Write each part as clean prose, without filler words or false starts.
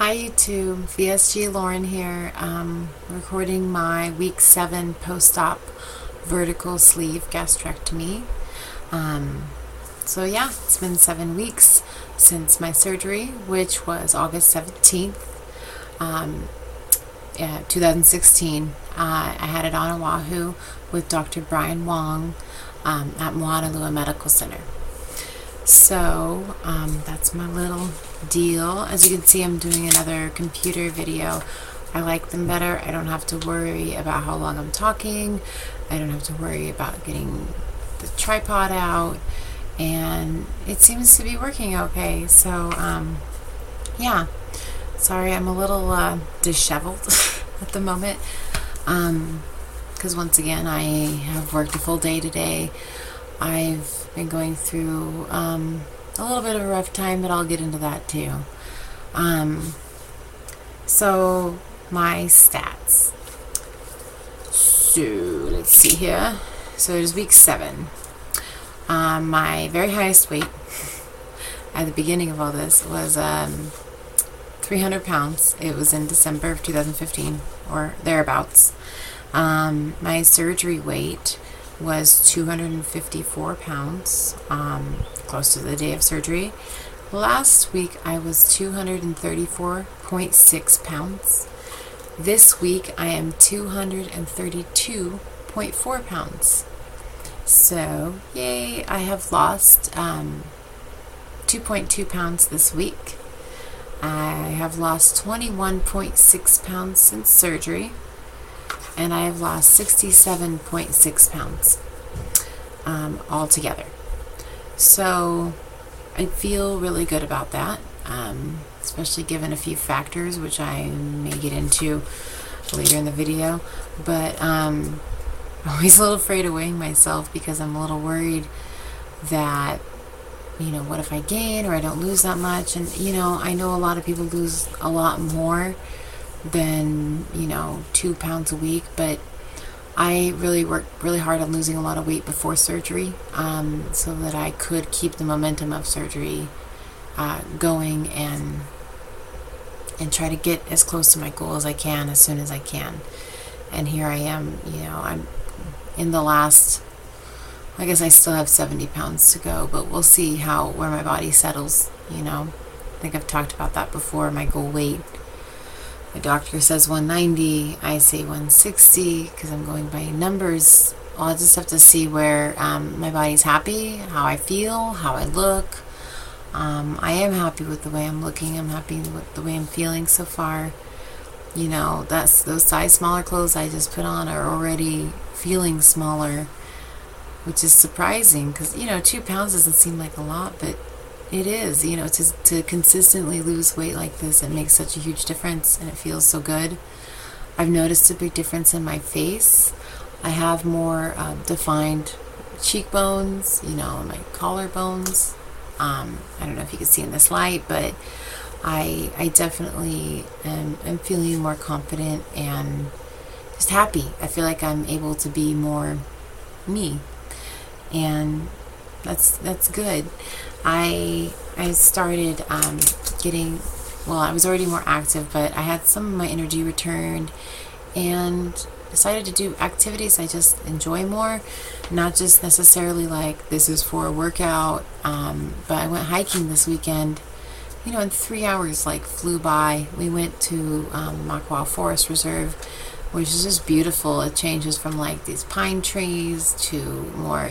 Hi YouTube, VSG Lauren here, recording my week 7 post-op vertical sleeve gastrectomy. So yeah, it's been 7 weeks since my surgery, which was August 17th, 2016. I had it on Oahu with Dr. Brian Wong at Moanalua Medical Center. So that's my little deal. As you can see, I'm doing another computer video. I like them better. I don't have to worry about how long I'm talking. I don't have to worry about getting the tripod out, and it seems to be working okay. So yeah, sorry I'm a little disheveled at the moment, because once again I have worked a full day today. I've been going through a little bit of a rough time, but I'll get into that too. So my stats. So let's see here. So it is week 7. My very highest weight at the beginning of all this was 300 pounds. It was in December of 2015 or thereabouts. My surgery weight was 254 pounds, close to the day of surgery. Last week I was 234.6 pounds. This week I am 232.4 pounds. So yay, I have lost 2.2 pounds this week. I have lost 21.6 pounds since surgery, and I have lost 67.6 pounds altogether. So I feel really good about that, especially given a few factors which I may get into later in the video. But I'm always a little afraid of weighing myself because I'm a little worried that, what if I gain or I don't lose that much? And I know a lot of people lose a lot more than 2 pounds a week, but I really worked really hard on losing a lot of weight before surgery, so that I could keep the momentum of surgery going and try to get as close to my goal as I can as soon as I can. And here I am. I'm in the last, I guess I still have 70 pounds to go, but we'll see where my body settles. I think I've talked about that before. My goal weight, my doctor says 190, I say 160 because I'm going by numbers. I'll just have to see where my body's happy, how I feel, how I look. I am happy with the way I'm looking. I'm happy with the way I'm feeling so far. That's those size smaller clothes I just put on are already feeling smaller, which is surprising because 2 pounds doesn't seem like a lot, but it is. To consistently lose weight like this, it makes such a huge difference, and it feels so good. I've noticed a big difference in my face. I have more defined cheekbones, my collarbones. I don't know if you can see in this light, but I definitely am feeling more confident and just happy. I feel like I'm able to be more me, and that's good. I started I was already more active, but I had some of my energy returned and decided to do activities I just enjoy more, not just necessarily like this is for a workout, but I went hiking this weekend, and 3 hours flew by. We went to Makawao Forest Reserve, which is just beautiful. It changes from these pine trees to more,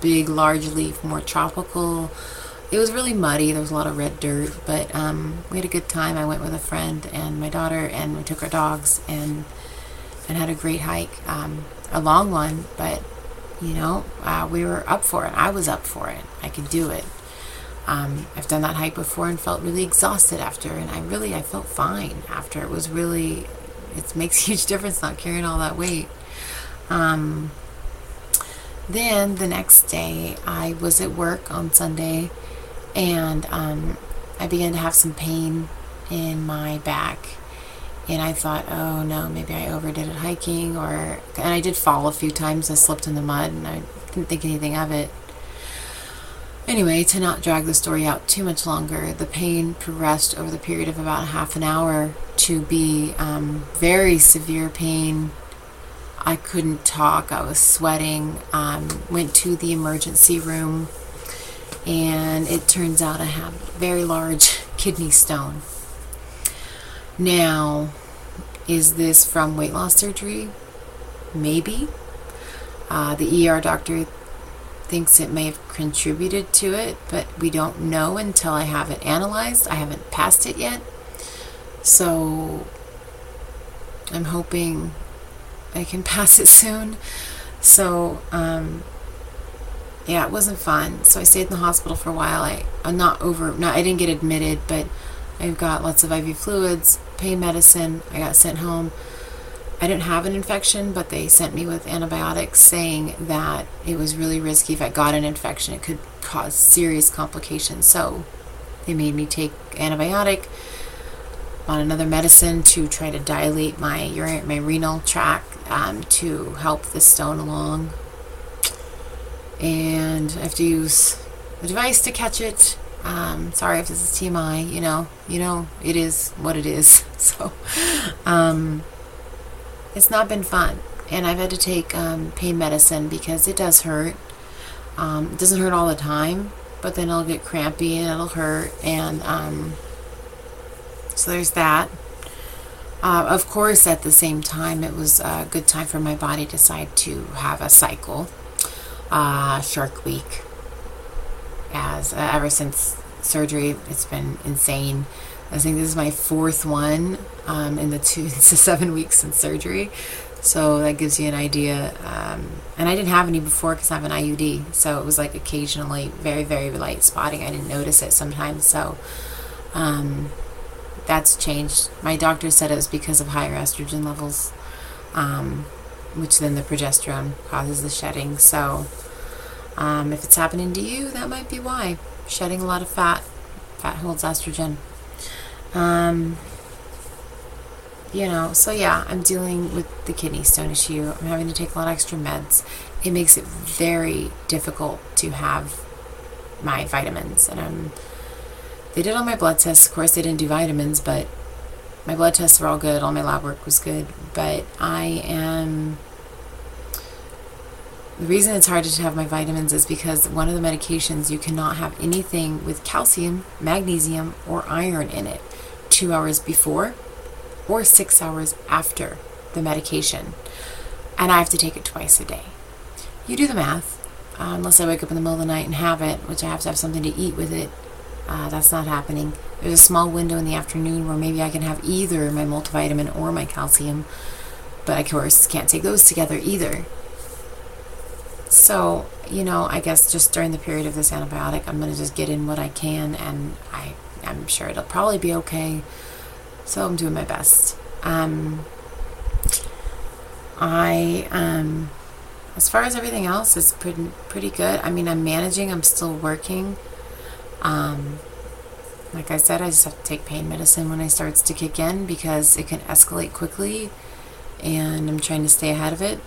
big, large leaf, more tropical. It was really muddy. There was a lot of red dirt, but we had a good time. I went with a friend and my daughter, and we took our dogs and had a great hike. A long one, but we were up for it. I was up for it. I could do it. I've done that hike before and felt really exhausted after, and I felt fine after. It makes a huge difference not carrying all that weight. Then the next day I was at work on Sunday, and I began to have some pain in my back, and I thought, oh no, maybe I overdid it hiking, and I did fall a few times. I slipped in the mud and I didn't think anything of it. Anyway, to not drag the story out too much longer, the pain progressed over the period of about half an hour to be very severe pain. I couldn't talk. I was sweating. Went to the emergency room, and it turns out I have a very large kidney stone. Now, is this from weight loss surgery? Maybe. The ER doctor thinks it may have contributed to it, but we don't know until I have it analyzed. I haven't passed it yet, so I'm hoping I can pass it soon. So yeah, it wasn't fun. So I stayed in the hospital for a while. I didn't get admitted, but I've got lots of IV fluids, pain medicine. I got sent home. I didn't have an infection, but they sent me with antibiotics, saying that it was really risky. If I got an infection, it could cause serious complications. So they made me take antibiotic, on another medicine to try to dilate my renal tract to help the stone along. And I have to use a device to catch it. Sorry if this is TMI. You know, it is what it is. So, it's not been fun, and I've had to take pain medicine because it does hurt. It doesn't hurt all the time, but then it'll get crampy and it'll hurt, and so there's that. Of course, at the same time, it was a good time for my body to decide to have a cycle, Shark Week. As ever since surgery, it's been insane. I think this is my fourth one in the 7 weeks since surgery, so that gives you an idea. And I didn't have any before because I have an IUD, so it was like occasionally very, very light spotting. I didn't notice it sometimes, so that's changed. My doctor said it was because of higher estrogen levels, which then the progesterone causes the shedding. So if it's happening to you, that might be why. Shedding a lot of fat. Fat holds estrogen. So yeah, I'm dealing with the kidney stone issue. I'm having to take a lot of extra meds. It makes it very difficult to have my vitamins, and they did all my blood tests. Of course, they didn't do vitamins, but my blood tests were all good. All my lab work was good, but the reason it's hard to have my vitamins is because one of the medications, you cannot have anything with calcium, magnesium, or iron in it 2 hours before or 6 hours after the medication. And I have to take it twice a day. You do the math. Unless I wake up in the middle of the night and have it, which I have to have something to eat with it, that's not happening. There's a small window in the afternoon where maybe I can have either my multivitamin or my calcium, but of course can't take those together either. So, I guess just during the period of this antibiotic, I'm going to just get in what I can, and I'm sure it'll probably be okay. So I'm doing my best. As far as everything else, it's pretty good. I mean, I'm managing. I'm still working. Like I said, I just have to take pain medicine when it starts to kick in because it can escalate quickly, and I'm trying to stay ahead of it.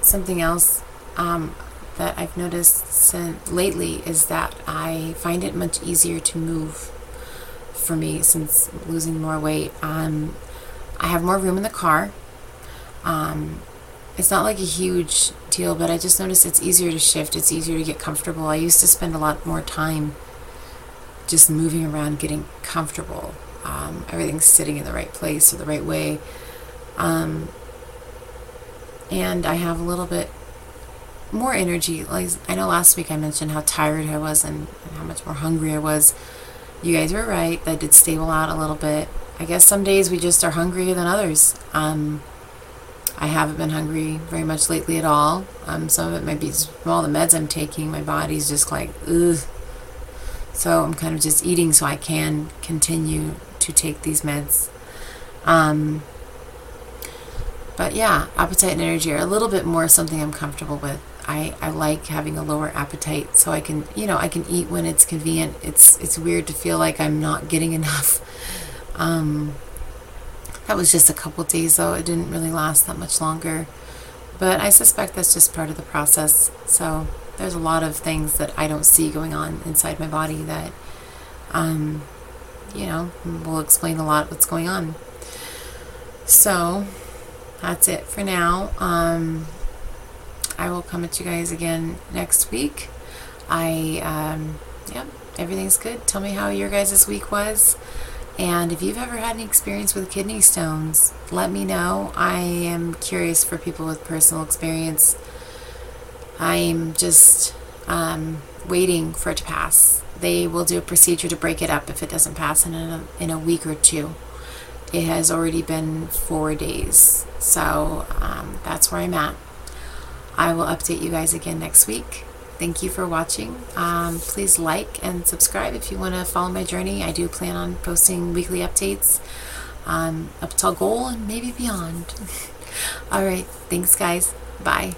Something else that I've noticed lately is that I find it much easier to move for me since losing more weight. I have more room in the car. It's not like a huge deal, but I just noticed it's easier to shift. It's easier to get comfortable. I used to spend a lot more time just moving around, getting comfortable. Everything's sitting in the right place or the right way. And I have a little bit more energy. Like, I know last week I mentioned how tired I was and how much more hungry I was. You guys were right. That did stable out a little bit. I guess some days we just are hungrier than others. I haven't been hungry very much lately at all. Some of it might be from all the meds I'm taking. My body's just like, ugh. So I'm kind of just eating so I can continue to take these meds. But yeah, appetite and energy are a little bit more something I'm comfortable with. I like having a lower appetite so I can eat when it's convenient. It's weird to feel like I'm not getting enough. That was just a couple days though. It didn't really last that much longer. But I suspect that's just part of the process. So there's a lot of things that I don't see going on inside my body that, you know, will explain a lot what's going on. So that's it for now. I will come at you guys again next week. Yep, everything's good. Tell me how your guys' week was. And if you've ever had any experience with kidney stones, let me know. I am curious for people with personal experience. I'm just waiting for it to pass. They will do a procedure to break it up if it doesn't pass in a week or two. It has already been 4 days. So that's where I'm at. I will update you guys again next week. Thank you for watching. Please like and subscribe if you want to follow my journey. I do plan on posting weekly updates up till goal and maybe beyond. All right. Thanks, guys. Bye.